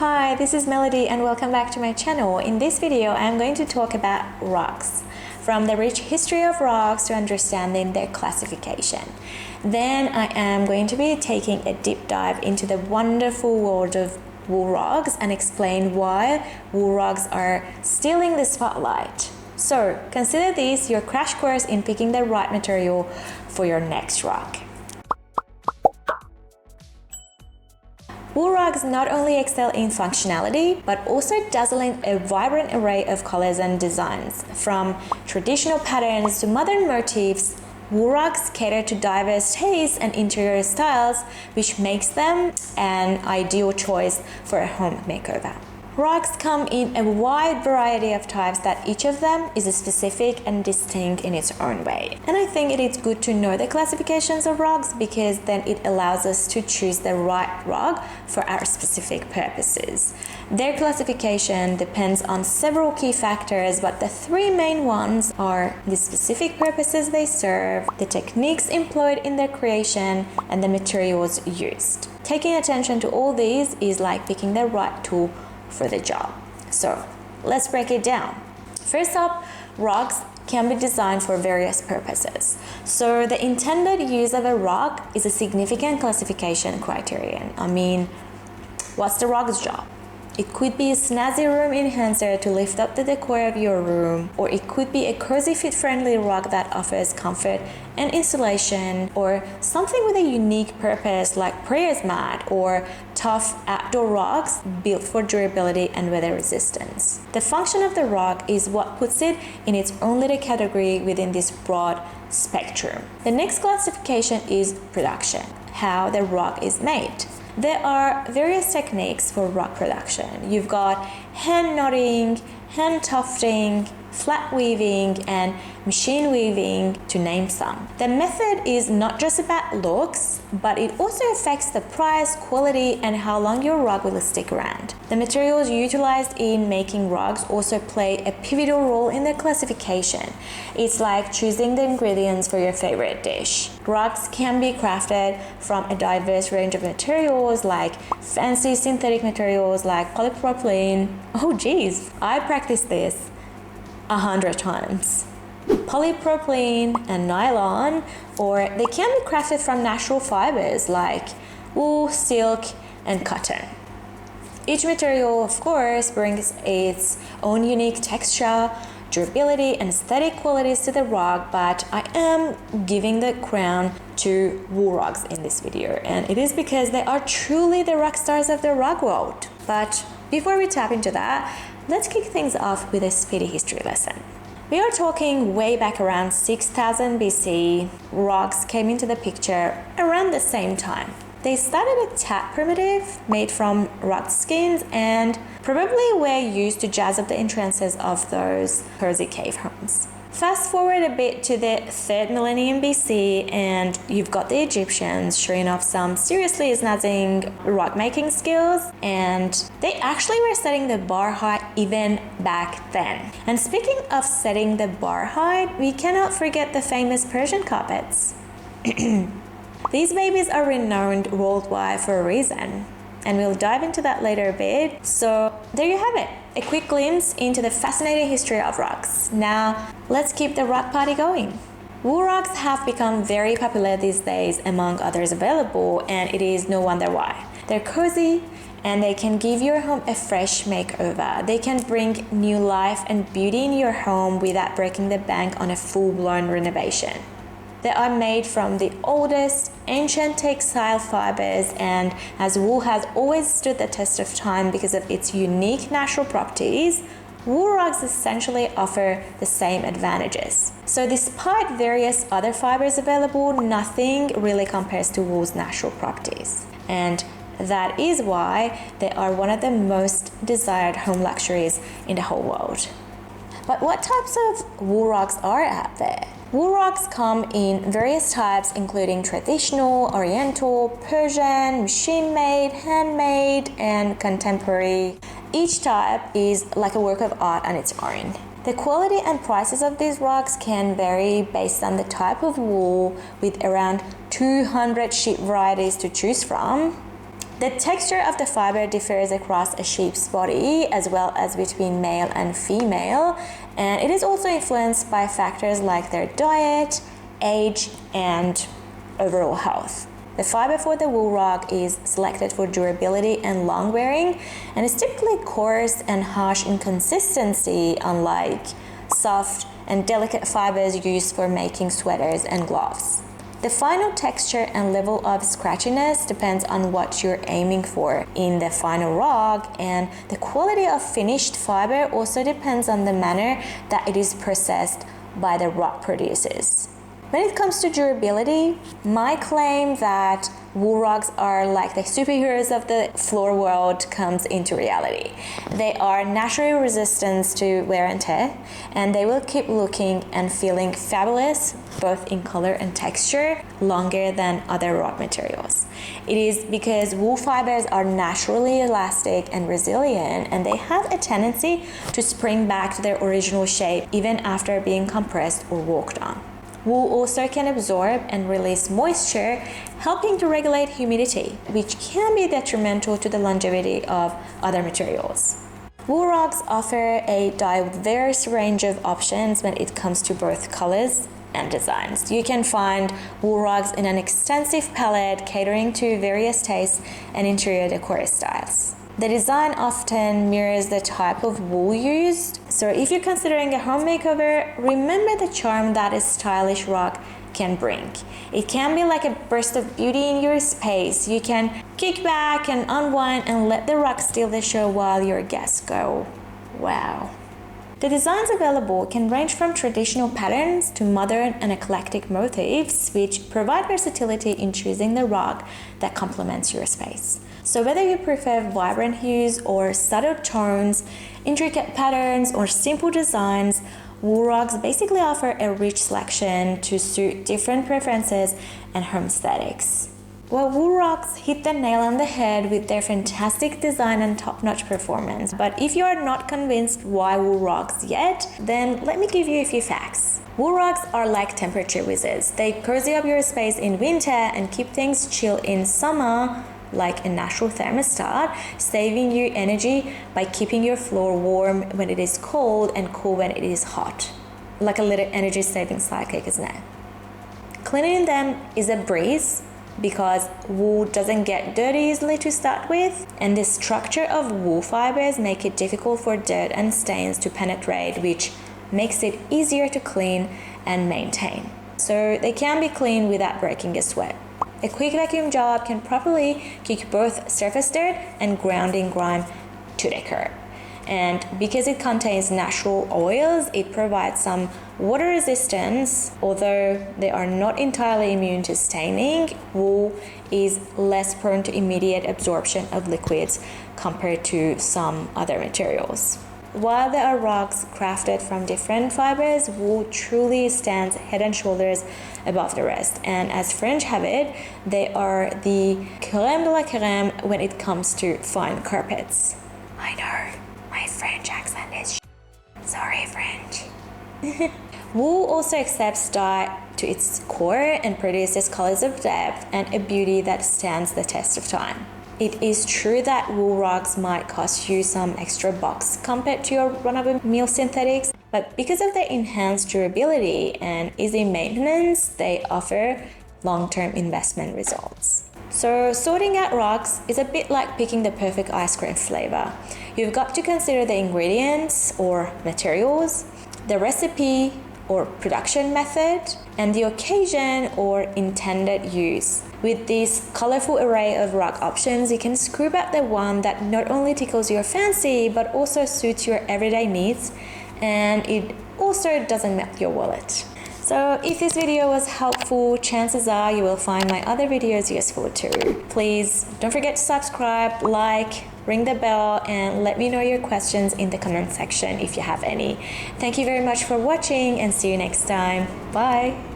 Hi, this is Melody and welcome back to my channel. In this video, I'm going to talk about rocks, from the rich history of rocks to understanding their classification. Then I am going to be taking a deep dive into the wonderful world of wool rugs and explain why wool rugs are stealing the spotlight. So consider this your crash course in picking the right material for your next rug. Wool rugs not only excel in functionality, but also dazzle in a vibrant array of colors and designs. From traditional patterns to modern motifs, wool rugs cater to diverse tastes and interior styles, which makes them an ideal choice for a home makeover. Rugs come in a wide variety of types that each of them is specific and distinct in its own way. And I think it is good to know the classifications of rugs because then it allows us to choose the right rug for our specific purposes. Their classification depends on several key factors, but the three main ones are the specific purposes they serve, the techniques employed in their creation, and the materials used. Taking attention to all these is like picking the right tool for the job. So let's break it down. First up, rugs can be designed for various purposes. So the intended use of a rug is a significant classification criterion. What's the rug's job? It could be a snazzy room enhancer to lift up the decor of your room, or it could be a cozy fit-friendly rug that offers comfort and insulation, or something with a unique purpose like prayers mat or tough outdoor rugs built for durability and weather resistance. The function of the rug is what puts it in its own little category within this broad spectrum. The next classification is production, how the rug is made. There are various techniques for rug production. You've got hand knotting, hand tufting, flat weaving, and machine weaving, to name some. The method is not just about looks, but it also affects the price, quality, and how long your rug will stick around. The materials utilized in making rugs also play a pivotal role in their classification. It's like choosing the ingredients for your favorite dish. Rugs can be crafted from a diverse range of materials like fancy synthetic materials like polypropylene. Oh geez, I practiced this 100 times. Polypropylene and nylon, or they can be crafted from natural fibers like wool, silk, and cotton. Each material, of course, brings its own unique texture, durability, and aesthetic qualities to the rug, but I am giving the crown to wool rugs in this video, and it is because they are truly the rock stars of the rug world. But before we tap into that, let's kick things off with a speedy history lesson. We are talking way back around 6000 BC. Rugs came into the picture around the same time. They started a tad primitive, made from rug skins, and probably were used to jazz up the entrances of those cozy cave homes. Fast forward a bit to the 3rd millennium BC, and you've got the Egyptians showing off some seriously snazzing rug making skills, and they actually were setting the bar height even back then. And speaking of setting the bar height, we cannot forget the famous Persian carpets. These babies are renowned worldwide for a reason, and we'll dive into that later a bit. So there you have it, a quick glimpse into the fascinating history of rugs. Now let's keep the rug party going. Wool rugs have become very popular these days among others available, and it is no wonder why. They're cozy and they can give your home a fresh makeover. They can bring new life and beauty in your home without breaking the bank on a full-blown renovation. They are made from the oldest ancient textile fibers, and as wool has always stood the test of time because of its unique natural properties, wool rugs essentially offer the same advantages. So despite various other fibers available, nothing really compares to wool's natural properties. And that is why they are one of the most desired home luxuries in the whole world. But what types of wool rugs are out there? Wool rugs come in various types, including traditional, oriental, Persian, machine-made, handmade, and contemporary. Each type is like a work of art on its own. The quality and prices of these rugs can vary based on the type of wool, with around 200 sheep varieties to choose from. The texture of the fiber differs across a sheep's body as well as between male and female, and it is also influenced by factors like their diet, age, and overall health. The fiber for the wool rug is selected for durability and long wearing, and is typically coarse and harsh in consistency, unlike soft and delicate fibers used for making sweaters and gloves. The final texture and level of scratchiness depends on what you're aiming for in the final rug, and the quality of finished fiber also depends on the manner that it is processed by the rug producers. When it comes to durability, my claim that wool rugs are like the superheroes of the floor world comes into reality. They are naturally resistant to wear and tear, and they will keep looking and feeling fabulous both in color and texture longer than other rug materials. It is because wool fibers are naturally elastic and resilient, and they have a tendency to spring back to their original shape even after being compressed or worked on. Wool also can absorb and release moisture, helping to regulate humidity, which can be detrimental to the longevity of other materials. Wool rugs offer a diverse range of options when it comes to both colors and designs. You can find wool rugs in an extensive palette catering to various tastes and interior decor styles. The design often mirrors the type of wool used, so if you're considering a home makeover, remember the charm that a stylish rug can bring. It can be like a burst of beauty in your space. You can kick back and unwind and let the rug steal the show while your guests go, wow. The designs available can range from traditional patterns to modern and eclectic motifs, which provide versatility in choosing the rug that complements your space. So whether you prefer vibrant hues or subtle tones, intricate patterns, or simple designs, wool rugs basically offer a rich selection to suit different preferences and home aesthetics. Well, wool rugs hit the nail on the head with their fantastic design and top-notch performance. But if you are not convinced why wool rugs yet, then let me give you a few facts. Wool rugs are like temperature wizards. They cozy up your space in winter and keep things chill in summer, like a natural thermostat, saving you energy by keeping your floor warm when it is cold and cool when it is hot. Like a little energy saving sidekick, isn't it? Cleaning them is a breeze because wool doesn't get dirty easily to start with, and the structure of wool fibers make it difficult for dirt and stains to penetrate, which makes it easier to clean and maintain. So they can be cleaned without breaking a sweat. A quick vacuum job can properly kick both surface dirt and grounding grime to the curb. And because it contains natural oils, it provides some water resistance. Although they are not entirely immune to staining, wool is less prone to immediate absorption of liquids compared to some other materials. While there are rugs crafted from different fibers, wool truly stands head and shoulders above the rest. And as French have it, they are the crème de la crème when it comes to fine carpets. I know, my French accent is sorry, French. Wool also accepts dye to its core and produces colors of depth and a beauty that stands the test of time. It is true that wool rugs might cost you some extra bucks compared to your run-of-the-mill synthetics, but because of their enhanced durability and easy maintenance, they offer long-term investment results. So sorting out rugs is a bit like picking the perfect ice cream flavor. You've got to consider the ingredients or materials, the recipe or production method, and the occasion or intended use. With this colorful array of rug options, you can scoop out the one that not only tickles your fancy but also suits your everyday needs, and it also doesn't melt your wallet. So if this video was helpful, chances are you will find my other videos useful too. Please don't forget to subscribe, like, ring the bell, and let me know your questions in the comment section if you have any. Thank you very much for watching, and see you next time. Bye!